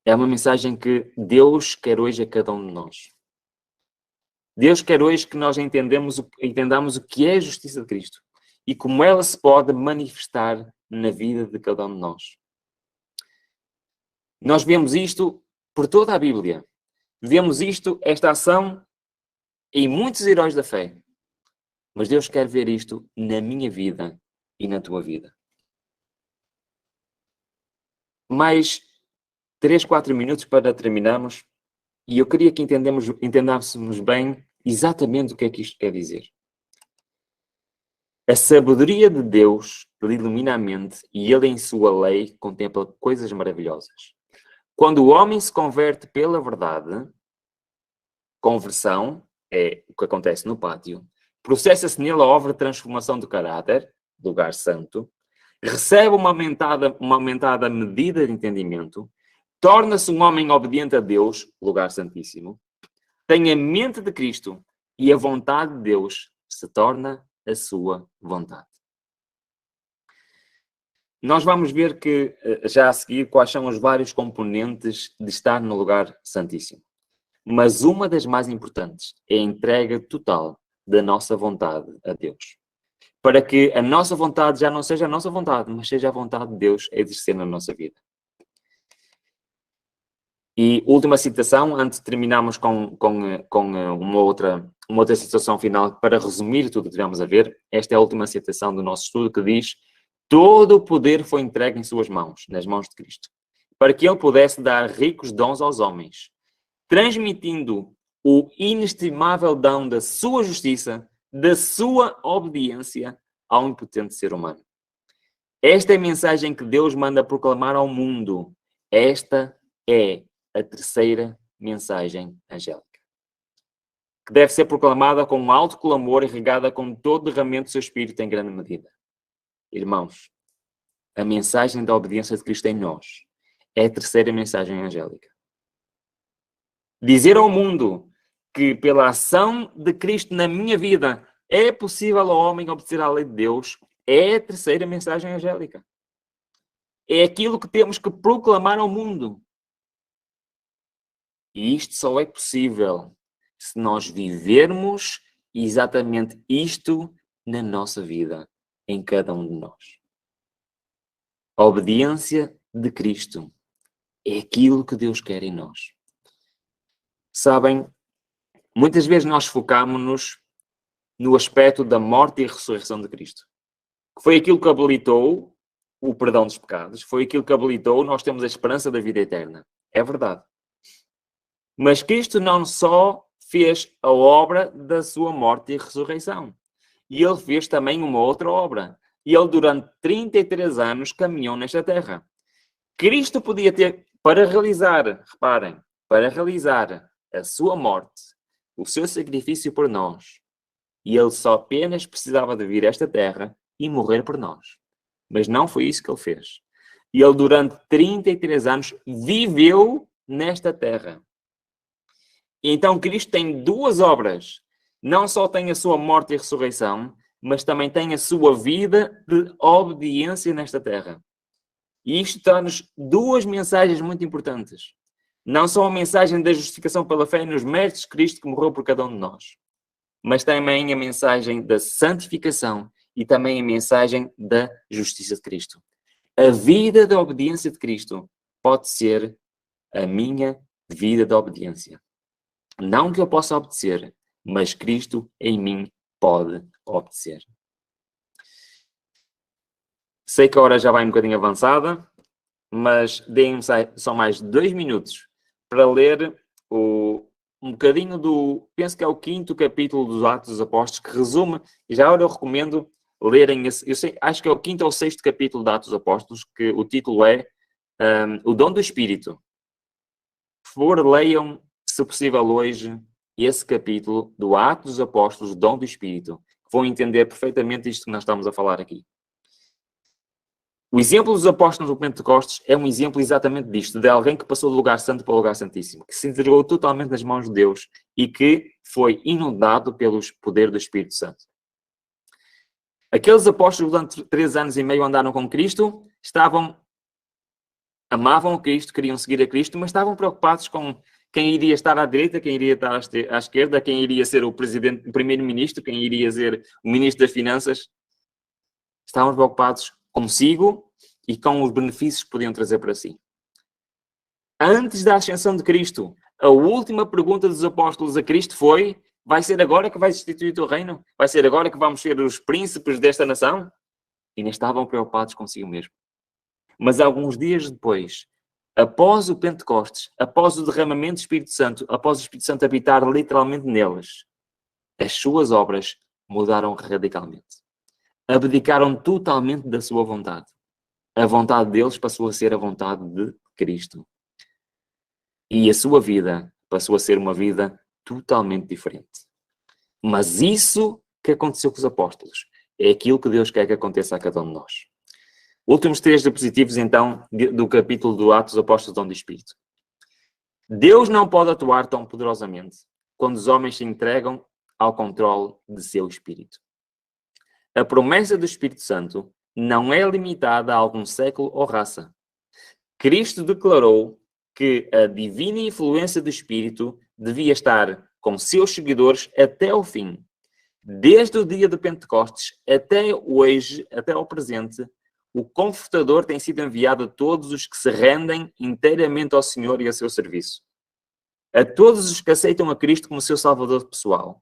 é uma mensagem que Deus quer hoje a cada um de nós. Deus quer hoje que nós entendamos o que é a justiça de Cristo e como ela se pode manifestar na vida de cada um de nós. Nós vemos isto por toda a Bíblia. Vemos esta ação em muitos heróis da fé. Mas Deus quer ver isto na minha vida e na tua vida. Mais 3, 4 minutos para terminarmos. E eu queria que entendássemos bem exatamente o que é que isto quer dizer. A sabedoria de Deus lhe ilumina a mente e Ele, em sua lei, contempla coisas maravilhosas. Quando o homem se converte pela verdade, conversão é o que acontece no pátio, processa-se nele a obra de transformação do caráter, lugar santo, recebe uma aumentada medida de entendimento, torna-se um homem obediente a Deus, lugar santíssimo, tem a mente de Cristo e a vontade de Deus se torna a sua vontade. Nós vamos ver que, já a seguir, quais são os vários componentes de estar no lugar santíssimo. Mas uma das mais importantes é a entrega total da nossa vontade a Deus. Para que a nossa vontade já não seja a nossa vontade, mas seja a vontade de Deus a exercer na nossa vida. E última citação, antes de terminarmos com uma outra citação final, para resumir tudo o que tivemos a ver. Esta é a última citação do nosso estudo, que diz: todo o poder foi entregue em suas mãos, nas mãos de Cristo, para que Ele pudesse dar ricos dons aos homens, transmitindo o inestimável dom da sua justiça, da sua obediência ao impotente ser humano. Esta é a mensagem que Deus manda proclamar ao mundo. Esta é a terceira mensagem angélica, que deve ser proclamada com um alto clamor e regada com todo o derramamento do seu Espírito em grande medida. Irmãos, a mensagem da obediência de Cristo em nós é a terceira mensagem angélica. Dizer ao mundo que pela ação de Cristo na minha vida é possível ao homem obedecer à lei de Deus é a terceira mensagem angélica. É aquilo que temos que proclamar ao mundo. E isto só é possível se nós vivermos exatamente isto na nossa vida, em cada um de nós. A obediência de Cristo é aquilo que Deus quer em nós. Sabem, muitas vezes nós focamos-nos no aspecto da morte e ressurreição de Cristo. Foi aquilo que habilitou o perdão dos pecados, foi aquilo que habilitou nós temos a esperança da vida eterna. É verdade. Mas Cristo não só fez a obra da sua morte e ressurreição. E Ele fez também uma outra obra. E Ele, durante 33 anos, caminhou nesta terra. Cristo podia ter, para realizar, reparem, para realizar a sua morte, o seu sacrifício por nós, e Ele só apenas precisava de vir a esta terra e morrer por nós. Mas não foi isso que Ele fez. E Ele, durante 33 anos, viveu nesta terra. Então Cristo tem duas obras. Não só tem a sua morte e ressurreição, mas também tem a sua vida de obediência nesta terra. E isto dá-nos duas mensagens muito importantes. Não só a mensagem da justificação pela fé nos méritos de Cristo que morreu por cada um de nós, mas também a mensagem da santificação e também a mensagem da justiça de Cristo. A vida da obediência de Cristo pode ser a minha vida da obediência. Não que eu possa obedecer, mas Cristo em mim pode obedecer. Sei que a hora já vai um bocadinho avançada, mas deem-me só mais 2 minutos para ler um bocadinho penso que é o 5º capítulo dos Atos dos Apóstolos, que resume, e já agora eu recomendo lerem acho que é o 5º ou 6º capítulo de Atos dos Apóstolos, que o título é O Dom do Espírito. Por favor, leiam, se possível hoje, esse capítulo do Atos dos Apóstolos, o Dom do Espírito, que vão entender perfeitamente isto que nós estamos a falar aqui. O exemplo dos apóstolos do Pentecostes é um exemplo exatamente disto, de alguém que passou do lugar santo para o lugar santíssimo, que se entregou totalmente nas mãos de Deus e que foi inundado pelo poder do Espírito Santo. Aqueles apóstolos durante 3 anos e meio andaram com Cristo, amavam a Cristo, queriam seguir a Cristo, mas estavam preocupados com quem iria estar à direita, quem iria estar à esquerda, quem iria ser o presidente, o primeiro-ministro, quem iria ser o ministro das Finanças. Estavam preocupados consigo e com os benefícios que podiam trazer para si. Antes da ascensão de Cristo, a última pergunta dos apóstolos a Cristo foi: vai ser agora que vais instituir o teu reino? Vai ser agora que vamos ser os príncipes desta nação? E nem estavam preocupados consigo mesmo. Mas alguns dias depois, após o Pentecostes, após o derramamento do Espírito Santo, após o Espírito Santo habitar literalmente neles, as suas obras mudaram radicalmente. Abdicaram totalmente da sua vontade. A vontade deles passou a ser a vontade de Cristo. E a sua vida passou a ser uma vida totalmente diferente. Mas isso que aconteceu com os apóstolos é aquilo que Deus quer que aconteça a cada um de nós. Últimos 3 diapositivos, então, do capítulo do Atos dos Apóstolos do Dom do Espírito. Deus não pode atuar tão poderosamente quando os homens se entregam ao controle de seu espírito. A promessa do Espírito Santo não é limitada a algum século ou raça. Cristo declarou que a divina influência do Espírito devia estar com seus seguidores até o fim. Desde o dia de Pentecostes até hoje, até ao presente, o Confortador tem sido enviado a todos os que se rendem inteiramente ao Senhor e a seu serviço. A todos os que aceitam a Cristo como seu Salvador pessoal.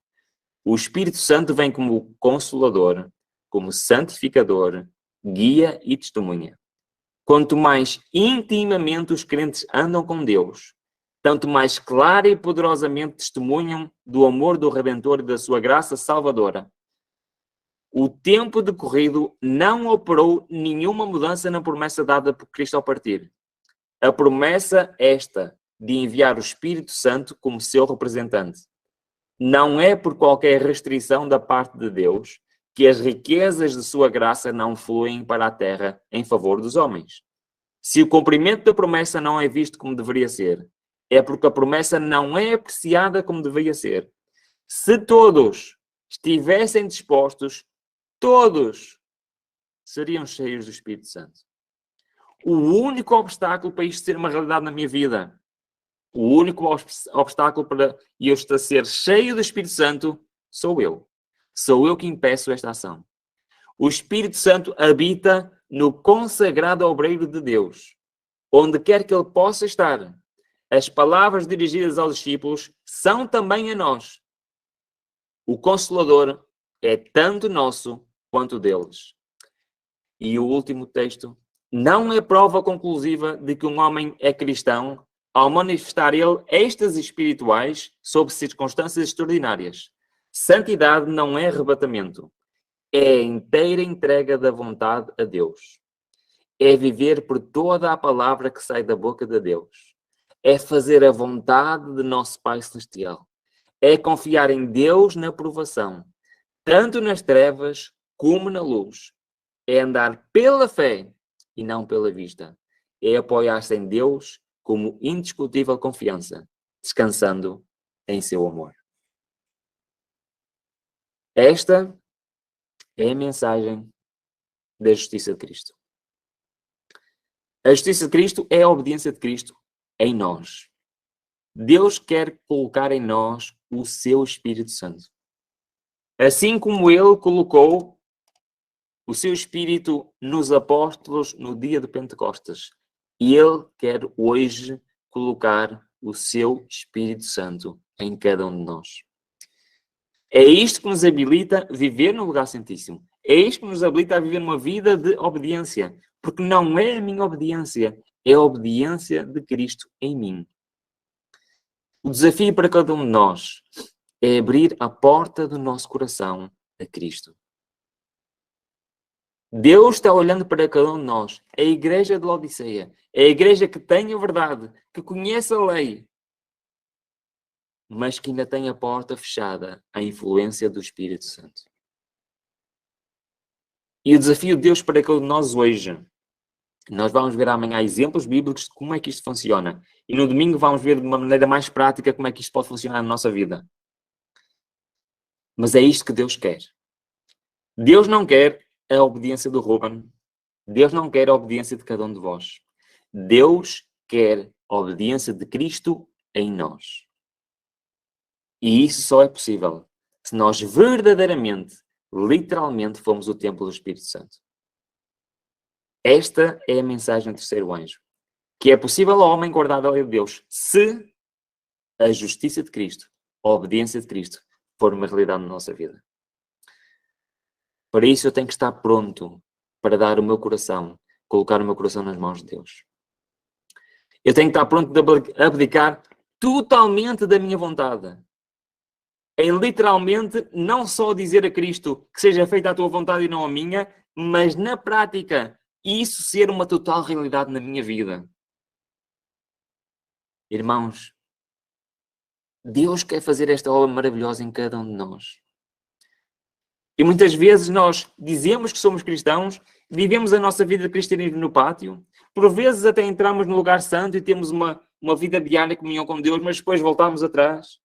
O Espírito Santo vem como Consolador, como Santificador, Guia e Testemunha. Quanto mais intimamente os crentes andam com Deus, tanto mais clara e poderosamente testemunham do amor do Redentor e da sua graça salvadora. O tempo decorrido não operou nenhuma mudança na promessa dada por Cristo ao partir. A promessa esta de enviar o Espírito Santo como seu representante. Não é por qualquer restrição da parte de Deus que as riquezas de sua graça não fluem para a terra em favor dos homens. Se o cumprimento da promessa não é visto como deveria ser, é porque a promessa não é apreciada como deveria ser. Se todos estivessem dispostos, todos seriam cheios do Espírito Santo. O único obstáculo para isto ser uma realidade na minha vida, o único obstáculo para eu estar ser cheio do Espírito Santo, sou eu. Sou eu que impeço esta ação. O Espírito Santo habita no consagrado obreiro de Deus. Onde quer que ele possa estar, as palavras dirigidas aos discípulos são também a nós. O Consolador é tanto nosso quanto deles. E o último texto. Não é prova conclusiva de que um homem é cristão ao manifestar ele êxtases espirituais sob circunstâncias extraordinárias. Santidade não é arrebatamento. É a inteira entrega da vontade a Deus. É viver por toda a palavra que sai da boca de Deus. É fazer a vontade de nosso Pai Celestial. É confiar em Deus na provação, tanto nas trevas como na luz. É andar pela fé e não pela vista. É apoiar-se em Deus como indiscutível confiança, descansando em seu amor. Esta é a mensagem da justiça de Cristo. A justiça de Cristo é a obediência de Cristo em nós. Deus quer colocar em nós o seu Espírito Santo. Assim como Ele colocou o seu Espírito nos apóstolos no dia de Pentecostes. E Ele quer hoje colocar o seu Espírito Santo em cada um de nós. É isto que nos habilita a viver no lugar santíssimo. É isto que nos habilita a viver uma vida de obediência. Porque não é a minha obediência, é a obediência de Cristo em mim. O desafio para cada um de nós é abrir a porta do nosso coração a Cristo. Deus está olhando para cada um de nós. É a igreja de Laodiceia. É a igreja que tem a verdade, que conhece a lei, mas que ainda tem a porta fechada à influência do Espírito Santo. E o desafio de Deus para cada um de nós hoje, nós vamos ver amanhã exemplos bíblicos de como é que isto funciona. E no domingo vamos ver de uma maneira mais prática como é que isto pode funcionar na nossa vida. Mas é isto que Deus quer. Deus não quer a obediência do Ruben. Deus não quer a obediência de cada um de vós. Deus quer a obediência de Cristo em nós. E isso só é possível se nós verdadeiramente, literalmente, formos o templo do Espírito Santo. Esta é a mensagem do terceiro anjo. Que é possível ao homem guardar a lei de Deus se a justiça de Cristo, a obediência de Cristo, for uma realidade na nossa vida. Para isso eu tenho que estar pronto para dar o meu coração, colocar o meu coração nas mãos de Deus. Eu tenho que estar pronto de abdicar totalmente da minha vontade. É literalmente não só dizer a Cristo que seja feita a tua vontade e não a minha, mas na prática isso ser uma total realidade na minha vida. Irmãos, Deus quer fazer esta obra maravilhosa em cada um de nós. E muitas vezes nós dizemos que somos cristãos, vivemos a nossa vida de cristianismo no pátio, por vezes até entramos no lugar santo e temos uma vida diária de comunhão com Deus, mas depois voltamos atrás.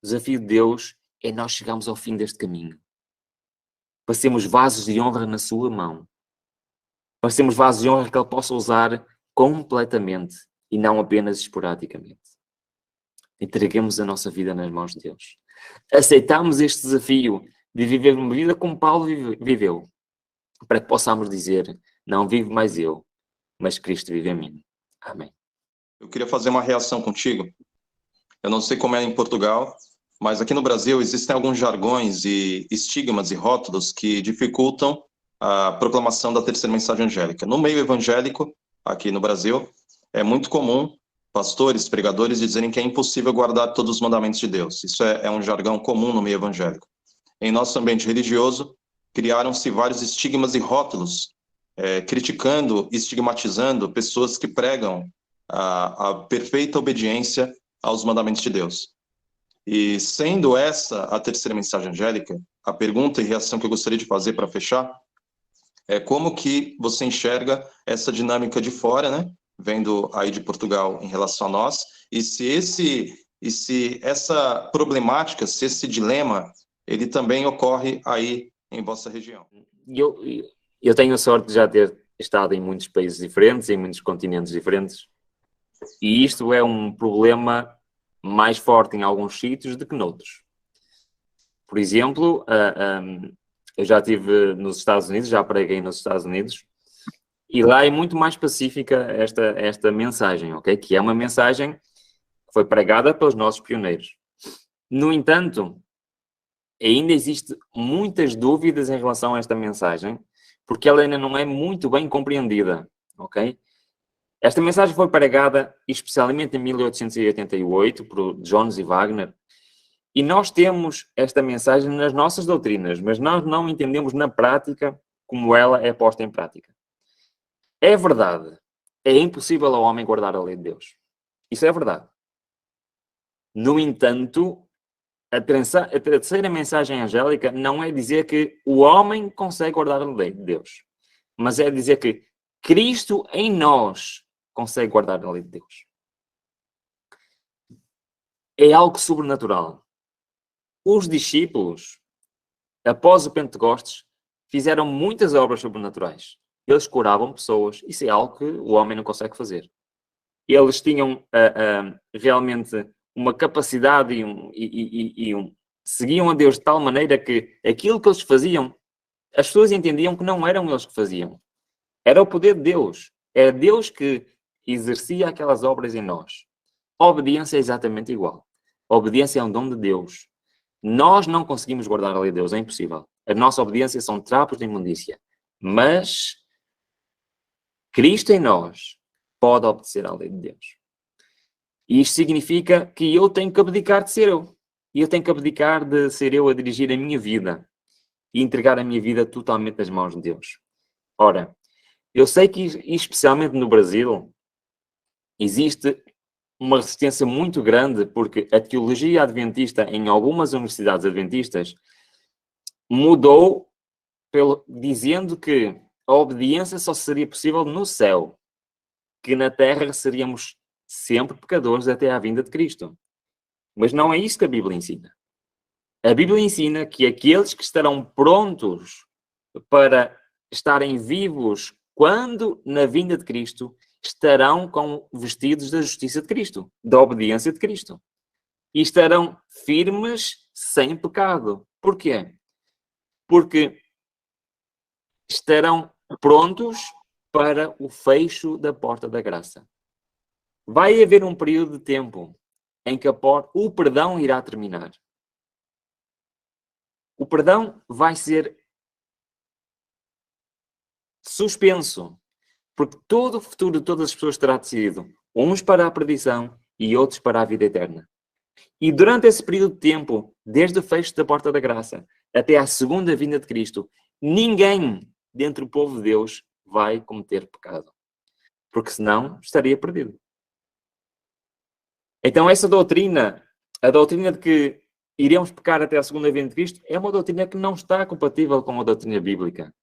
O desafio de Deus é nós chegarmos ao fim deste caminho. Para sermos vasos de honra na sua mão. Para sermos vasos de honra que Ele possa usar completamente e não apenas esporadicamente. Entreguemos a nossa vida nas mãos de Deus. Aceitamos este desafio de viver uma vida como Paulo viveu. Para que possamos dizer, não vivo mais eu, mas Cristo vive em mim. Amém. Eu queria fazer uma reação contigo. Eu não sei como é em Portugal, mas aqui no Brasil existem alguns jargões e estigmas e rótulos que dificultam a proclamação da terceira mensagem angélica. No meio evangélico, aqui no Brasil, é muito comum pastores, pregadores dizerem que é impossível guardar todos os mandamentos de Deus. Isso é um jargão comum no meio evangélico. Em nosso ambiente religioso, criaram-se vários estigmas e rótulos, criticando, estigmatizando pessoas que pregam a perfeita obediência aos mandamentos de Deus. E sendo essa a terceira mensagem angélica, a pergunta e reação que eu gostaria de fazer para fechar é como que você enxerga essa dinâmica de fora, né? Vendo aí de Portugal em relação a nós, e se essa problemática, se esse dilema, ele também ocorre aí em vossa região. Eu tenho a sorte de já ter estado em muitos países diferentes, em muitos continentes diferentes, e isto é um problema mais forte em alguns sítios do que noutros. Por exemplo, eu já estive nos Estados Unidos, já preguei nos Estados Unidos, e lá é muito mais pacífica esta mensagem, ok? Que é uma mensagem que foi pregada pelos nossos pioneiros. No entanto, ainda existe muitas dúvidas em relação a esta mensagem, porque ela ainda não é muito bem compreendida, ok? Esta mensagem foi pregada especialmente em 1888 por Jones e Wagner, e nós temos esta mensagem nas nossas doutrinas, mas nós não entendemos na prática como ela é posta em prática. É verdade, é impossível ao homem guardar a lei de Deus. Isso é verdade. No entanto, a terceira mensagem angélica não é dizer que o homem consegue guardar a lei de Deus, mas é dizer que Cristo em nós consegue guardar a lei de Deus. É algo sobrenatural. Os discípulos, após o Pentecostes, fizeram muitas obras sobrenaturais. Eles curavam pessoas. Isso é algo que o homem não consegue fazer. Eles tinham realmente uma capacidade seguiam a Deus de tal maneira que aquilo que eles faziam, as pessoas entendiam que não eram eles que faziam. Era o poder de Deus. Era Deus que exercia aquelas obras em nós. A obediência é exatamente igual. A obediência é um dom de Deus. Nós não conseguimos guardar a lei de Deus, é impossível. A nossa obediência são trapos de imundícia. Mas Cristo em nós pode obedecer à lei de Deus. E isto significa que eu tenho que abdicar de ser eu. E eu tenho que abdicar de ser eu a dirigir a minha vida e entregar a minha vida totalmente nas mãos de Deus. Ora, eu sei que, especialmente no Brasil, existe uma resistência muito grande porque a teologia adventista em algumas universidades adventistas mudou dizendo que a obediência só seria possível no céu, que na terra seríamos sempre pecadores até à vinda de Cristo. Mas não é isso que a Bíblia ensina. A Bíblia ensina que aqueles que estarão prontos para estarem vivos quando na vinda de Cristo estarão vestidos da justiça de Cristo, da obediência de Cristo. E estarão firmes sem pecado. Porquê? Porque estarão prontos para o fecho da porta da graça. Vai haver um período de tempo em que o perdão irá terminar. O perdão vai ser suspenso, porque todo o futuro de todas as pessoas terá decidido, uns para a perdição e outros para a vida eterna. E durante esse período de tempo, desde o fecho da porta da graça até à segunda vinda de Cristo, ninguém dentre o povo de Deus vai cometer pecado, porque senão estaria perdido. Então essa doutrina, a doutrina de que iremos pecar até à segunda vinda de Cristo, é uma doutrina que não está compatível com a doutrina bíblica.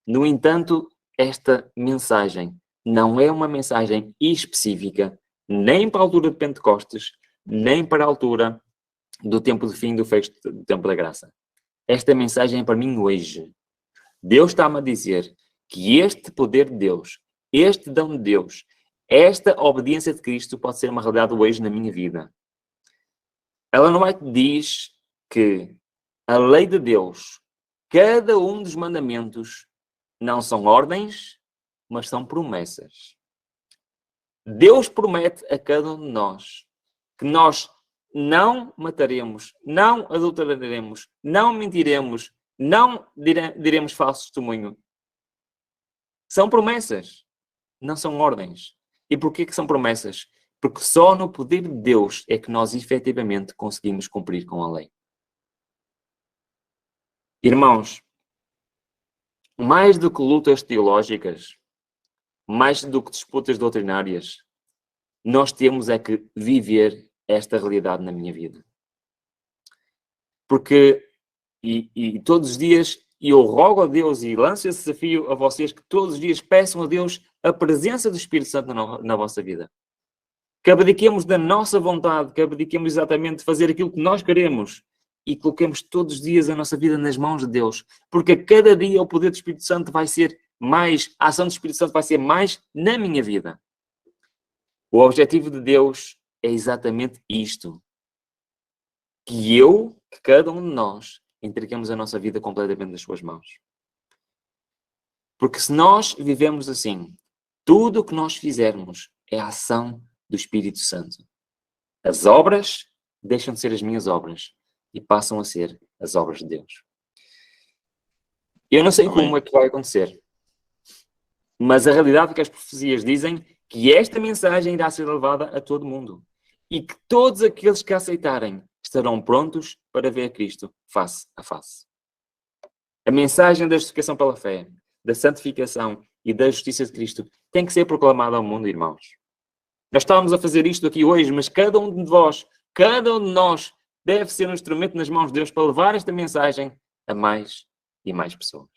No entanto, esta mensagem não é uma mensagem específica, nem para a altura de Pentecostes, nem para a altura do tempo de fim do fecho do tempo da graça. Esta mensagem é para mim hoje. Deus está-me a dizer que este poder de Deus, este dom de Deus, esta obediência de Cristo pode ser uma realidade hoje na minha vida. Ela não é que diz que a lei de Deus, cada um dos mandamentos, não são ordens, mas são promessas. Deus promete a cada um de nós que nós não mataremos, não adulteraremos, não mentiremos, não diremos falso testemunho. São promessas, não são ordens. E porquê que são promessas? Porque só no poder de Deus é que nós efetivamente conseguimos cumprir com a lei. Irmãos, mais do que lutas teológicas, mais do que disputas doutrinárias, nós temos é que viver esta realidade na minha vida. Porque, e todos os dias, eu rogo a Deus e lanço esse desafio a vocês que todos os dias peçam a Deus a presença do Espírito Santo na vossa vida. Que abdiquemos da nossa vontade, que abdiquemos exatamente de fazer aquilo que nós queremos e coloquemos todos os dias a nossa vida nas mãos de Deus. Porque a cada dia o poder do Espírito Santo vai ser mais, a ação do Espírito Santo vai ser mais na minha vida. O objetivo de Deus é exatamente isto. Que cada um de nós, entreguemos a nossa vida completamente nas suas mãos. Porque se nós vivemos assim, tudo o que nós fizermos é a ação do Espírito Santo. As obras deixam de ser as minhas obras e passam a ser as obras de Deus. Eu não sei como é que vai acontecer, mas a realidade é que as profecias dizem que esta mensagem irá ser levada a todo mundo e que todos aqueles que a aceitarem estarão prontos para ver Cristo face a face. A mensagem da justificação pela fé, da santificação e da justiça de Cristo tem que ser proclamada ao mundo, irmãos. Nós estávamos a fazer isto aqui hoje, mas cada um de vós, cada um de nós deve ser um instrumento nas mãos de Deus para levar esta mensagem a mais e mais pessoas.